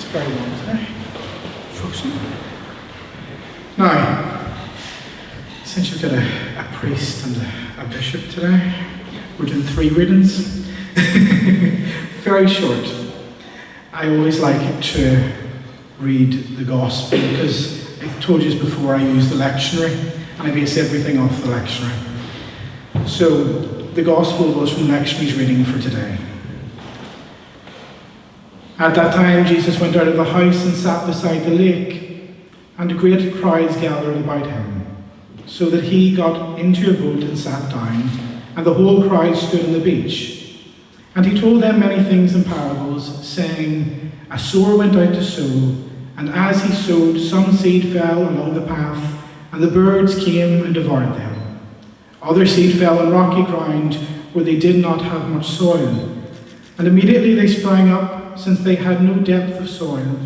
very long today. Frozen. Now, since you've got a priest and a bishop today, we're doing 3 readings. Very short. I always like to read the Gospel because I've told you before I use the lectionary and I base everything off the lectionary. So the Gospel was from the lectionary's reading for today. At that time Jesus went out of the house and sat beside the lake, and great crowds gathered about him, so that he got into a boat and sat down, and the whole crowd stood on the beach. And he told them many things in parables, saying, A sower went out to sow, and as he sowed, some seed fell along the path, and the birds came and devoured them. Other seed fell on rocky ground, where they did not have much soil. And immediately they sprang up, since they had no depth of soil.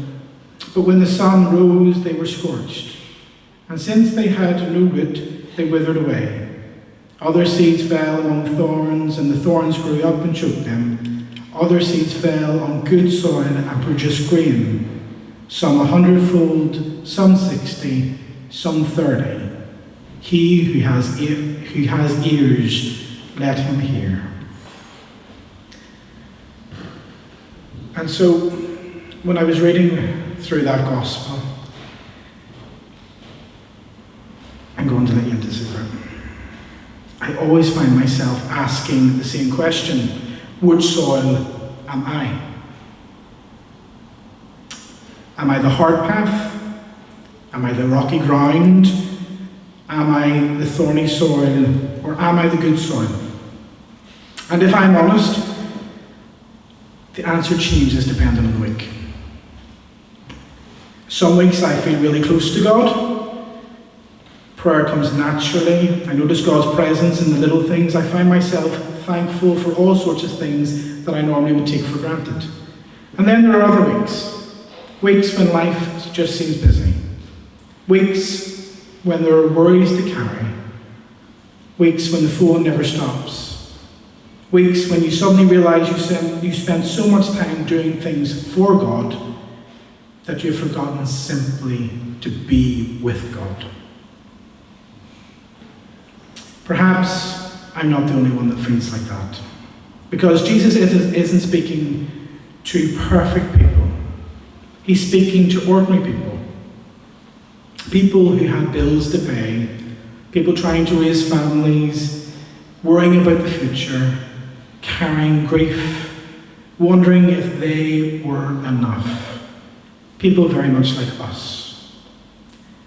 But when the sun rose, they were scorched. And since they had no root, they withered away. Other seeds fell among thorns, and the thorns grew up and choked them. Other seeds fell on good soil and produced grain, some 100-fold, some 60, some 30. He who has ears, let him hear. And so, when I was reading through that Gospel, I'm going to let you into the secret. I always find myself asking the same question: which soil am I? Am I the hard path? Am I the rocky ground? Am I the thorny soil? Or am I the good soil? And if I'm honest, the answer changes depending on the week. Some weeks I feel really close to God. Prayer comes naturally. I notice God's presence in the little things. I find myself thankful for all sorts of things that I normally would take for granted. And then there are other weeks when life just seems busy. Weeks when there are worries to carry. Weeks when the phone never stops. Weeks when you suddenly realize you spend so much time doing things for God that you've forgotten simply to be with God. Perhaps I'm not the only one that feels like that, because Jesus isn't speaking to perfect people. He's speaking to ordinary people. People who had bills to pay, people trying to raise families, worrying about the future, carrying grief, wondering if they were enough. People very much like us.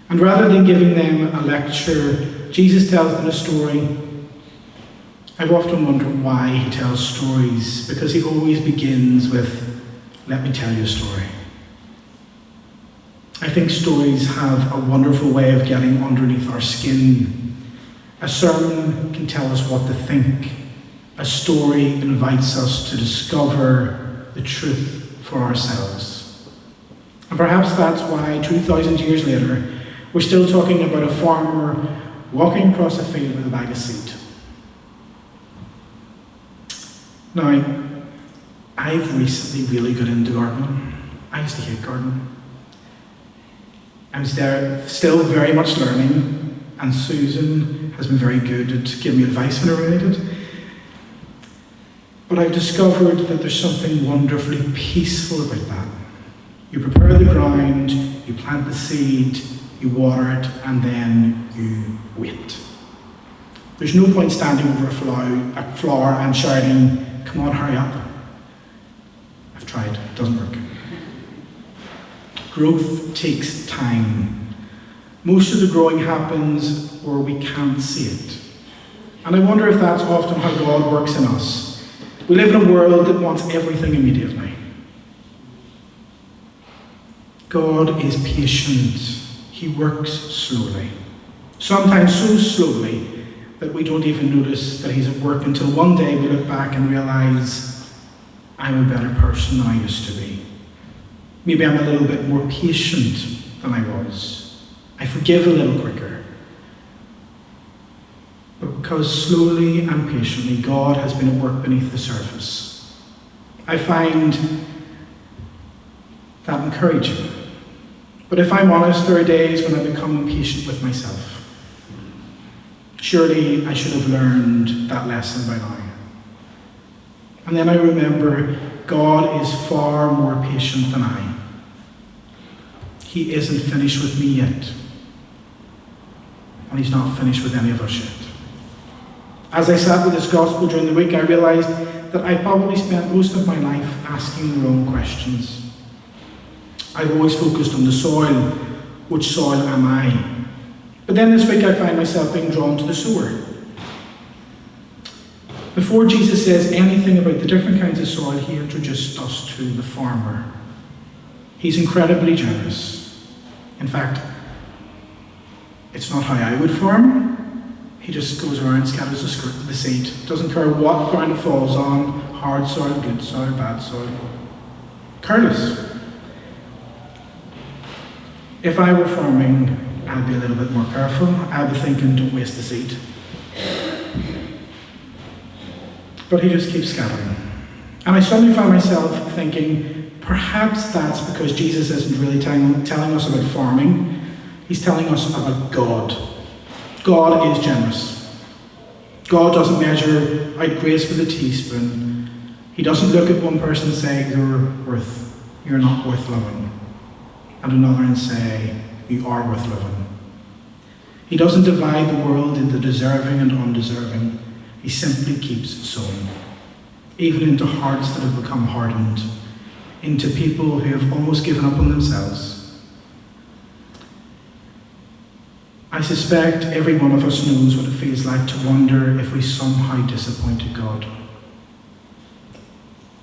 And rather than giving them a lecture, Jesus tells them a story. I've often wondered why he tells stories, because he always begins with, let me tell you a story. I think stories have a wonderful way of getting underneath our skin. A sermon can tell us what to think. A story invites us to discover the truth for ourselves. And perhaps that's why 2,000 years later, we're still talking about a farmer walking across a field with a bag of seed. Now, I've recently really got into gardening. I used to hate gardening. I'm still very much learning, and Susan has been very good at giving me advice whenever I need it. But I've discovered that there's something wonderfully peaceful about that. You prepare the ground, you plant the seed, you water it, and then you wait. There's no point standing over a flower and shouting, come on, hurry up. I've tried, it doesn't work. Growth takes time. Most of the growing happens where we can't see it. And I wonder if that's often how God works in us. We live in a world that wants everything immediately. God is patient. He works slowly. Sometimes so slowly that we don't even notice that he's at work until one day we look back and realize, I'm a better person than I used to be. Maybe I'm a little bit more patient than I was. I forgive a little quicker. But because slowly and patiently God has been at work beneath the surface. I find that encouraging. But if I'm honest, there are days when I become impatient with myself. Surely I should have learned that lesson by now. And then I remember God is far more patient than I. He isn't finished with me yet. And he's not finished with any of us yet. As I sat with this gospel during the week, I realized that I probably spent most of my life asking the wrong questions. I've always focused on the soil. Which soil am I? But then this week I find myself being drawn to the sower. Before Jesus says anything about the different kinds of soil, he introduced us to the farmer. He's incredibly generous. In fact, it's not how I would farm. He just goes around, scatters the seed. Doesn't care what ground it falls on, hard soil, good soil, bad soil. Careless. If I were farming, I'd be a little bit more careful. I'd be thinking, don't waste the seed. But he just keeps scattering. And I suddenly found myself thinking, perhaps that's because Jesus isn't really telling us about farming. He's telling us about God. God is generous. God doesn't measure out grace with a teaspoon. He doesn't look at one person and say, you're not worth loving. And another and say, you are worth loving. He doesn't divide the world into deserving and undeserving. He simply keeps sowing, even into hearts that have become hardened, into people who have almost given up on themselves. I suspect every one of us knows what it feels like to wonder if we somehow disappointed God,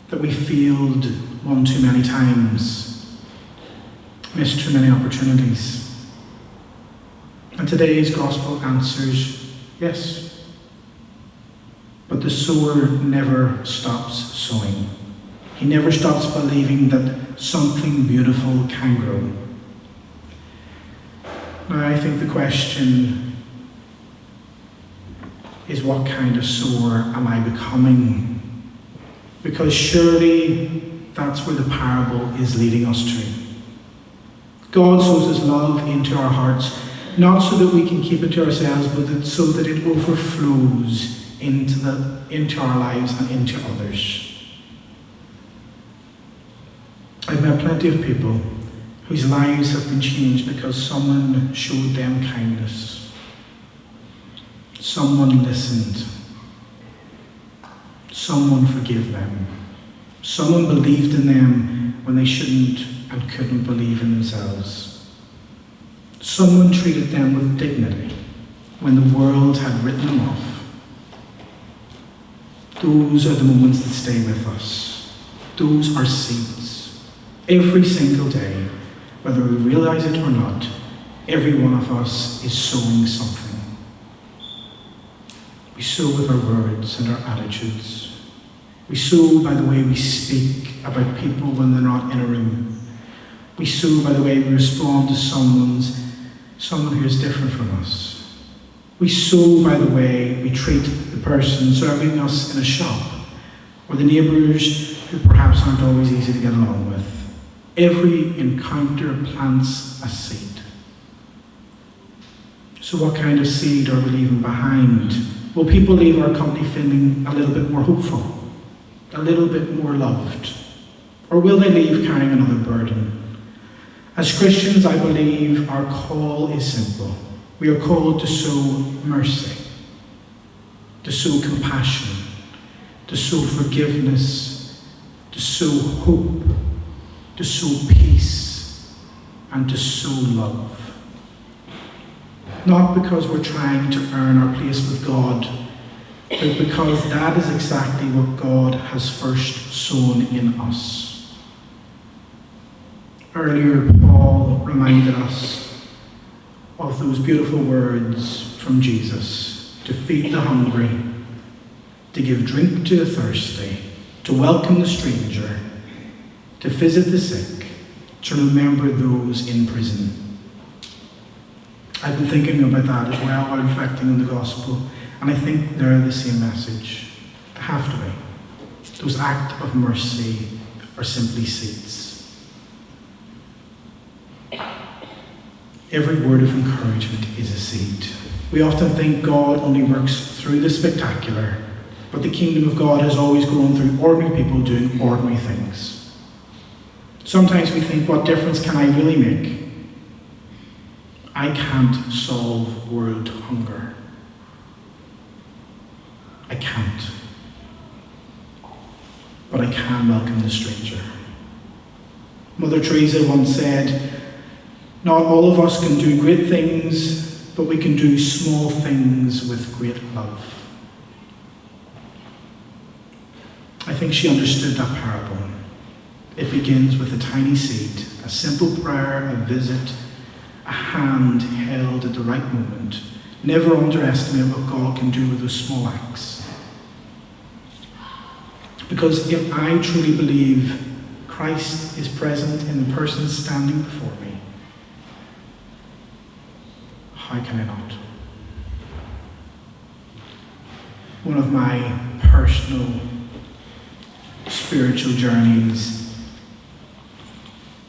that we failed one too many times, missed too many opportunities. And today's gospel answers yes. But the sower never stops sowing. He never stops believing that something beautiful can grow. Now, I think the question is, what kind of sower am I becoming? Because surely that's where the parable is leading us to. God sows his love into our hearts, not so that we can keep it to ourselves, but so that it overflows into our lives and into others. I've met plenty of people whose lives have been changed because someone showed them kindness. Someone listened. Someone forgave them. Someone believed in them when they shouldn't and couldn't believe in themselves. Someone treated them with dignity when the world had written them off. Those are the moments that stay with us. Those are seeds. Every single day, whether we realize it or not, every one of us is sowing something. We sow with our words and our attitudes. We sow by the way we speak about people when they're not in a room. We sow by the way we respond to someone who is different from us. We sow by the way we treat the person serving us in a shop, or the neighbours who perhaps aren't always easy to get along with. Every encounter plants a seed. So what kind of seed are we leaving behind? Will people leave our company feeling a little bit more hopeful, a little bit more loved? Or will they leave carrying another burden? As Christians, I believe our call is simple. We are called to sow mercy, to sow compassion, to sow forgiveness, to sow hope, to sow peace, and to sow love. Not because we're trying to earn our place with God, but because that is exactly what God has first sown in us. Earlier, Paul reminded us of those beautiful words from Jesus: to feed the hungry, to give drink to the thirsty, to welcome the stranger, to visit the sick, to remember those in prison. I've been thinking about that as well while reflecting on the gospel, and I think they're the same message. They have to be. Those acts of mercy are simply seeds. Every word of encouragement is a seed. We often think God only works through the spectacular, but the kingdom of God has always grown through ordinary people doing ordinary things. Sometimes we think, what difference can I really make? I can't solve world hunger. I can't. But I can welcome the stranger. Mother Teresa once said, not all of us can do great things, but we can do small things with great love. I think she understood that parable. It begins with a tiny seed, a simple prayer, a visit, a hand held at the right moment. Never underestimate what God can do with those small acts. Because if I truly believe Christ is present in the person standing before me, how can I not? One of my personal spiritual journeys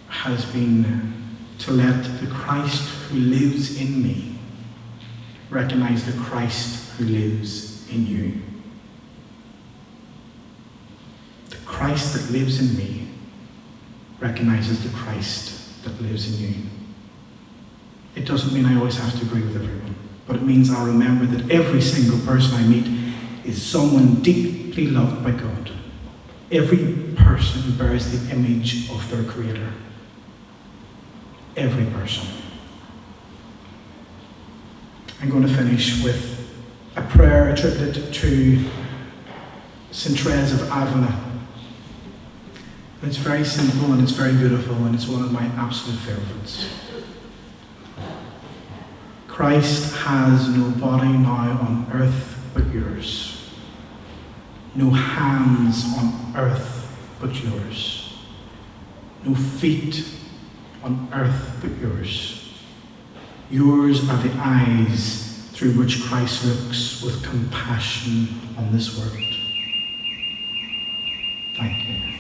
has been to let the Christ who lives in me recognize the Christ who lives in you. The Christ that lives in me recognizes the Christ that lives in you. It doesn't mean I always have to agree with everyone, but it means I'll remember that every single person I meet is someone deeply loved by God. Every person bears the image of their Creator. Every person. I'm going to finish with a prayer attributed to St. Therese of Avila. And it's very simple and it's very beautiful and it's one of my absolute favourites. Christ has no body now on earth but yours. No hands on earth but yours. No feet on earth but yours. Yours are the eyes through which Christ looks with compassion on this world. Thank you.